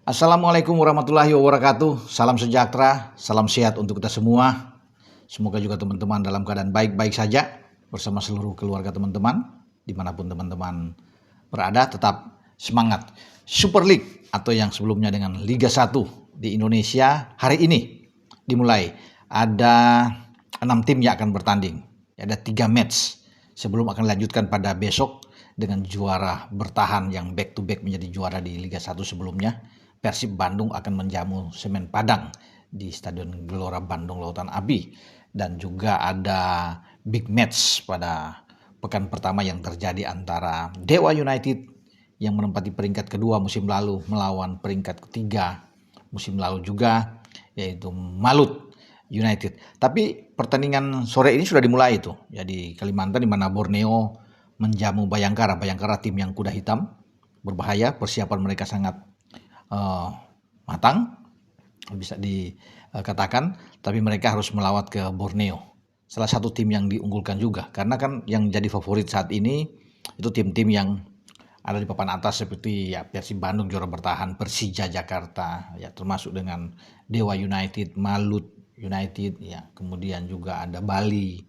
Assalamualaikum warahmatullahi wabarakatuh. Salam sejahtera, salam sehat untuk kita semua. Semoga juga teman-teman dalam keadaan baik-baik saja bersama seluruh keluarga teman-teman. Dimanapun teman-teman berada, tetap semangat. Super League atau yang sebelumnya dengan Liga 1 di Indonesia hari ini dimulai. Ada 6 tim yang akan bertanding. Ada 3 match sebelum akan dilanjutkan pada besok dengan juara bertahan yang back to back menjadi juara di Liga 1 sebelumnya. Persib Bandung akan menjamu Semen Padang di Stadion Gelora Bandung Lautan Api. Dan juga ada big match pada pekan pertama yang terjadi antara Dewa United yang menempati peringkat kedua musim lalu melawan peringkat ketiga musim lalu juga, yaitu Malut United. Tapi pertandingan sore ini sudah dimulai itu ya di Kalimantan, di mana Borneo menjamu Bayangkara. Bayangkara tim yang kuda hitam, berbahaya, persiapan mereka sangat matang bisa dikatakan, tapi mereka harus melawat ke Borneo. Salah satu tim yang diunggulkan juga, karena kan yang jadi favorit saat ini itu tim-tim yang ada di papan atas seperti ya Persib Bandung juara bertahan, Persija Jakarta ya, termasuk dengan Dewa United, Malut United ya, kemudian juga ada Bali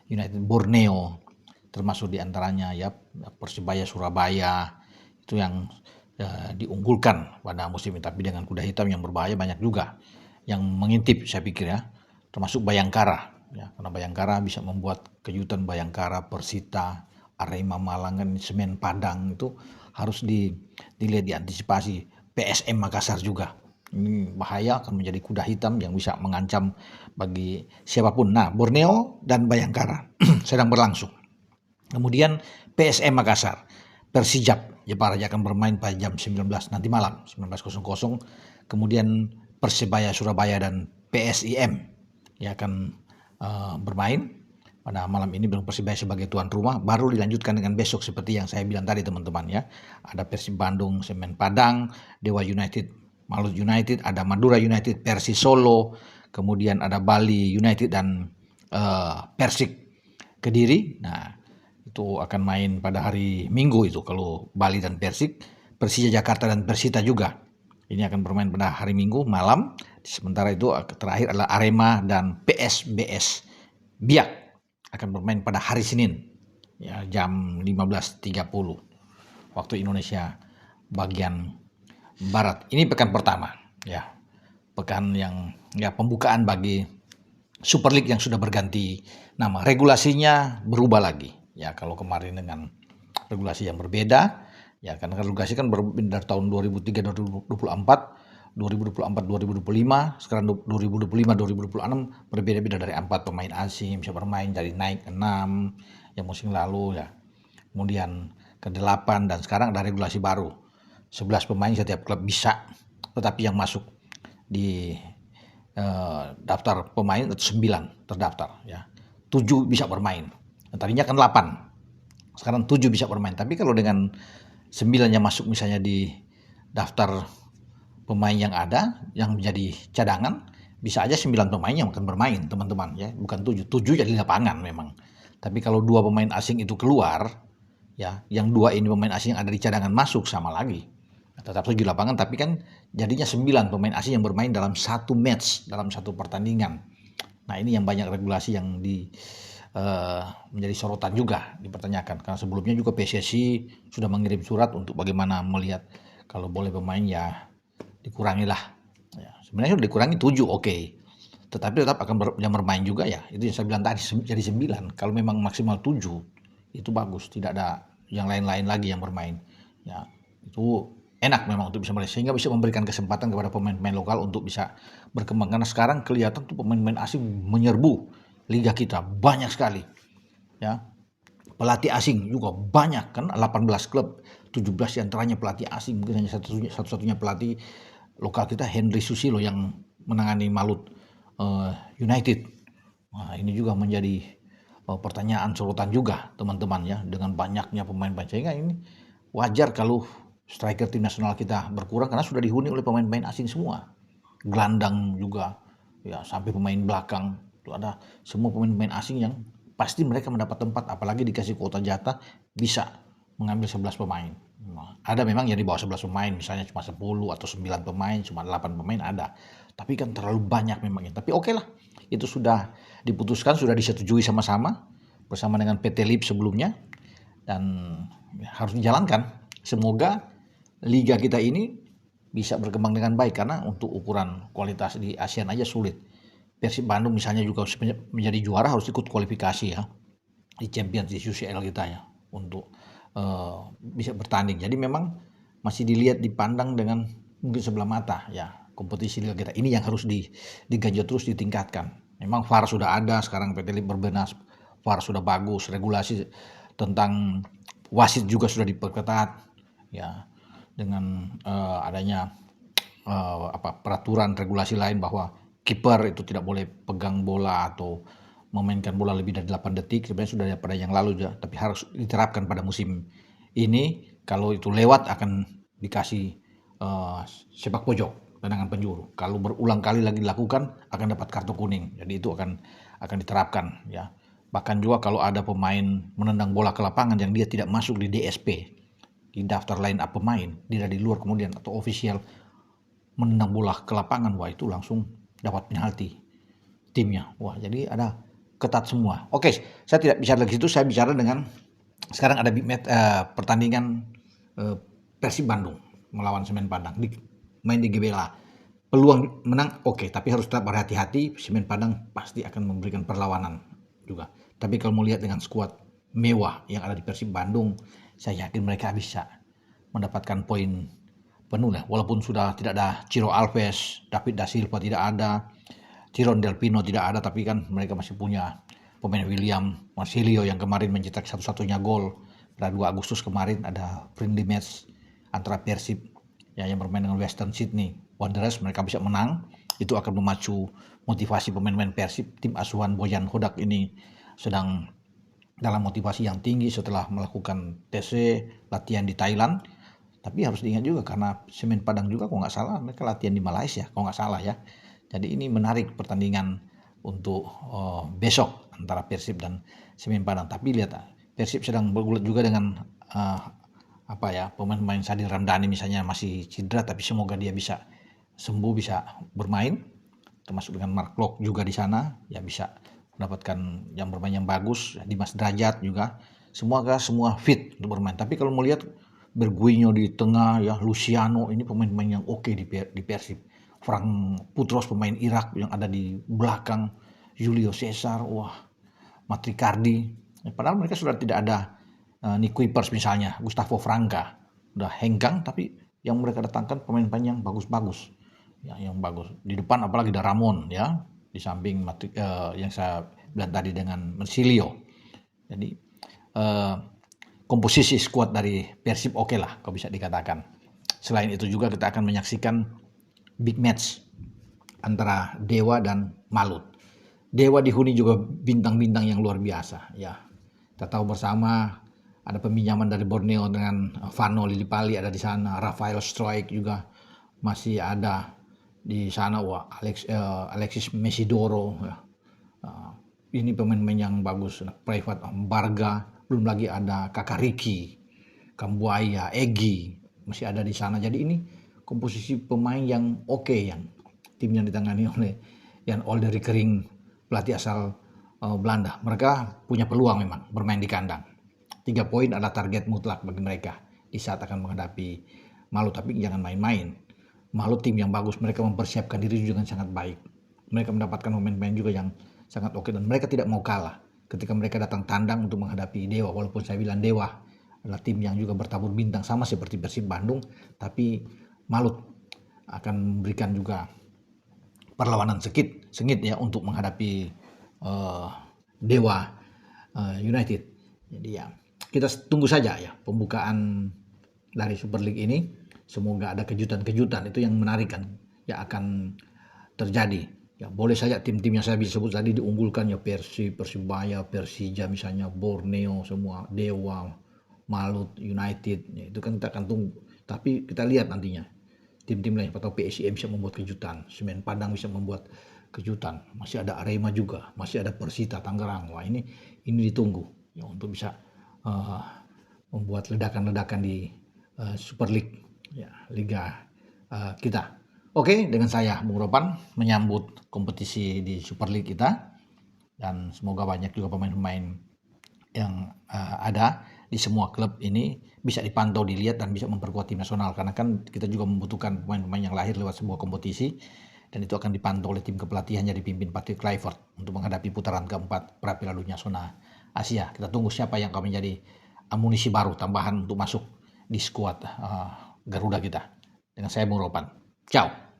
United, Borneo termasuk diantaranya ya Persibaya Surabaya, itu yang diunggulkan pada musim ini. Tapi dengan kuda hitam yang berbahaya banyak juga yang mengintip, saya pikir ya, termasuk Bayangkara ya, karena Bayangkara bisa membuat kejutan. Bayangkara, Persita, Arema Malang, Semen Padang itu harus dilihat, diantisipasi. PSM Makassar juga ini bahaya, akan menjadi kuda hitam yang bisa mengancam bagi siapapun. Nah, Borneo dan Bayangkara sedang berlangsung. Kemudian PSM Makassar, Persijap Jepara akan bermain pada jam 19 nanti malam, 19.00. Kemudian Persebaya Surabaya dan PSIM yang akan bermain pada malam ini. Persebaya sebagai tuan rumah, baru dilanjutkan dengan besok seperti yang saya bilang tadi teman-teman ya. Ada Persib Bandung, Semen Padang, Dewa United, Malut United, ada Madura United, Persis Solo, kemudian ada Bali United dan Persik Kediri. Nah, itu akan main pada hari Minggu itu kalau Bali dan Persik. Persija Jakarta dan Persita juga ini akan bermain pada hari Minggu malam. Sementara itu terakhir adalah Arema dan PSBS Biak akan bermain pada hari Senin ya, jam 15.30 waktu Indonesia bagian barat. Ini pekan pertama ya, pekan yang ya pembukaan bagi Super League yang sudah berganti nama. Regulasinya berubah lagi ya, kalau kemarin dengan regulasi yang berbeda ya, karena regulasi kan dari tahun 2003 2024 2025, sekarang 2025 2026 berbeda-beda. Dari 4 pemain asing bisa bermain, dari naik 6 yang musim lalu ya, kemudian ke 8, dan sekarang ada regulasi baru 11 pemain setiap klub bisa, tetapi yang masuk di daftar pemain itu 9 terdaftar ya, 7 bisa bermain. Tadinya kan 8, sekarang 7 bisa bermain. Tapi kalau dengan 9 yang masuk misalnya di daftar pemain yang ada yang menjadi cadangan, bisa aja 9 pemain yang akan bermain teman-teman ya, bukan 7 jadi lapangan memang. Tapi kalau 2 pemain asing itu keluar ya, yang 2 ini pemain asing yang ada di cadangan masuk, sama lagi tetap 7 lapangan, tapi kan jadinya 9 pemain asing yang bermain dalam satu match, dalam satu pertandingan. Nah, ini yang banyak regulasi yang menjadi sorotan juga, dipertanyakan. Karena sebelumnya juga PSSI sudah mengirim surat untuk bagaimana melihat kalau boleh pemain ya dikurangilah. Ya, sebenarnya sudah dikurangi 7, oke. Tetapi tetap akan yang bermain juga ya. Itu yang saya bilang tadi, jadi 9. Kalau memang maksimal 7 itu bagus, tidak ada yang lain-lain lagi yang bermain. Ya, itu enak memang untuk bisa melihat, sehingga bisa memberikan kesempatan kepada pemain-pemain lokal untuk bisa berkembang. Karena sekarang kelihatan tuh pemain-pemain asing menyerbu liga kita banyak sekali ya. Pelatih asing juga banyak kan, 18 klub, 17 diantaranya pelatih asing. Mungkin hanya satu-satunya pelatih lokal kita, Henry Susilo, yang menangani Malut United. Nah, ini juga menjadi pertanyaan sorotan juga teman-teman ya, dengan banyaknya pemain-pemain. Sehingga ini wajar kalau striker tim nasional kita berkurang, karena sudah dihuni oleh pemain-pemain asing semua. Gelandang juga ya, sampai pemain belakang itu ada semua pemain-pemain asing yang pasti mereka mendapat tempat, apalagi dikasih kuota jatah bisa mengambil 11 pemain. Ada memang yang di bawah 11 pemain, misalnya cuma 10 atau 9 pemain, cuma 8 pemain ada. Tapi kan terlalu banyak memangnya. Tapi oke lah, itu sudah diputuskan, sudah disetujui sama-sama bersama dengan PT LIB sebelumnya dan harus dijalankan. Semoga liga kita ini bisa berkembang dengan baik karena untuk ukuran kualitas di ASEAN aja sulit. Persib Bandung misalnya juga menjadi juara harus ikut kualifikasi ya di Champions di UCL kita ya untuk bisa bertanding. Jadi memang masih dilihat dipandang dengan mungkin sebelah mata ya kompetisi liga kita ini yang harus diganjot terus ditingkatkan. Memang VAR sudah ada sekarang PT LIB berbenah, VAR sudah bagus, regulasi tentang wasit juga sudah diperketat ya dengan adanya peraturan regulasi lain bahwa kiper itu tidak boleh pegang bola atau memainkan bola lebih dari 8 detik. Sebenarnya sudah ada pada yang lalu ya, tapi harus diterapkan pada musim ini. Kalau itu lewat akan dikasih sepak pojok, tendangan penjuru. Kalau berulang kali lagi dilakukan akan dapat kartu kuning. Jadi itu akan diterapkan ya. Bahkan juga kalau ada pemain menendang bola ke lapangan yang dia tidak masuk di DSP, di daftar line up pemain, dia di luar kemudian atau official menendang bola ke lapangan, wah itu langsung dapat penalti timnya. Wah, jadi ada ketat semua. Oke, saya tidak bicara lagi itu, saya bicara dengan sekarang ada big match pertandingan Persib Bandung melawan Semen Padang main di GBLA. Peluang menang oke, tapi harus tetap berhati-hati. Semen Padang pasti akan memberikan perlawanan juga. Tapi kalau mau lihat dengan skuad mewah yang ada di Persib Bandung, saya yakin mereka bisa mendapatkan poin penuh lah. Walaupun sudah tidak ada Ciro Alves, David da Silva tidak ada, Ciron Del Pino tidak ada, tapi kan mereka masih punya pemain William Marsilio yang kemarin mencetak satu-satunya gol pada 2 Agustus kemarin. Ada friendly match antara Persib ya, yang bermain dengan Western Sydney Wanderers, mereka bisa menang. Itu akan memacu motivasi pemain-pemain Persib. Tim asuhan Bojan Hodak ini sedang dalam motivasi yang tinggi setelah melakukan TC latihan di Thailand. Tapi harus diingat juga karena Semen Padang juga kalau nggak salah mereka latihan di Malaysia kalau nggak salah ya. Jadi ini menarik pertandingan untuk besok antara Persib dan Semen Padang. Tapi lihat Persib sedang bergulat juga dengan pemain-pemain Sadil Ramdhani misalnya masih cedera, tapi semoga dia bisa sembuh, bisa bermain. Termasuk dengan Mark Klok juga di sana ya bisa mendapatkan yang bermain yang bagus. Dimas Derajat juga semua fit untuk bermain. Tapi kalau mau lihat Berguinho di tengah ya, Luciano ini pemain-pemain yang oke di Persib. Frank Putros pemain Irak yang ada di belakang, Julio Cesar, Matricardi. Padahal mereka sudah tidak ada Nick Kuipers misalnya, Gustavo Franca, udah hengkang, tapi yang mereka datangkan pemain-pemain yang bagus-bagus, ya, yang bagus. Di depan apalagi ada Ramon ya, di samping yang saya bilang tadi dengan Marsilio. Jadi komposisi skuad dari Persib oke lah, kalau bisa dikatakan. Selain itu juga kita akan menyaksikan big match antara Dewa dan Malut. Dewa dihuni juga bintang-bintang yang luar biasa ya. Kita tahu bersama ada peminjaman dari Borneo dengan Vano Lillipali ada di sana, Rafael Struijk juga masih ada di sana, Alexis Mesidoro ya. Ini pemain-pemain yang bagus, Private Barga, belum lagi ada Kakak Ricky, Kambuaya, Egi masih ada di sana. Jadi ini komposisi pemain yang oke, yang tim yang ditangani oleh Jan Olderik Kering, pelatih asal Belanda. Mereka punya peluang memang bermain di kandang. 3 poin adalah target mutlak bagi mereka di saat akan menghadapi Malut. Tapi jangan main-main. Malut tim yang bagus, mereka mempersiapkan diri juga dengan sangat baik. Mereka mendapatkan pemain-pemain juga yang sangat oke dan mereka tidak mau kalah ketika mereka datang tandang untuk menghadapi Dewa. Walaupun saya bilang Dewa adalah tim yang juga bertabur bintang sama seperti Persib Bandung, tapi Malut akan memberikan juga perlawanan sengit ya untuk menghadapi Dewa United. Jadi ya kita tunggu saja ya pembukaan dari Super League ini. Semoga ada kejutan-kejutan itu yang menarik kan ya akan terjadi. Ya boleh saja tim-tim yang saya bisa sebut tadi diunggulkan ya, Persib, Persibaya, Persija misalnya, Borneo semua, Dewa, Malut United. Ya, itu kan kita akan tunggu. Tapi kita lihat nantinya tim-tim lain atau PSIM bisa membuat kejutan, Semen Padang bisa membuat kejutan, masih ada Arema juga, masih ada Persita Tangerang. Wah ini ditunggu ya untuk bisa membuat ledakan-ledakan di Super League, ya, liga kita. Oke, dengan saya Bung Ropan menyambut kompetisi di Super League kita, dan semoga banyak juga pemain-pemain yang ada di semua klub ini bisa dipantau, dilihat, dan bisa memperkuat tim nasional, karena kan kita juga membutuhkan pemain-pemain yang lahir lewat sebuah kompetisi, dan itu akan dipantau oleh tim kepelatihannya dipimpin Patrick Kluivert untuk menghadapi putaran keempat pra Piala Dunia Zona Asia. Kita tunggu siapa yang akan menjadi amunisi baru tambahan untuk masuk di skuad Garuda kita. Dengan saya Bung Ropan. Ciao.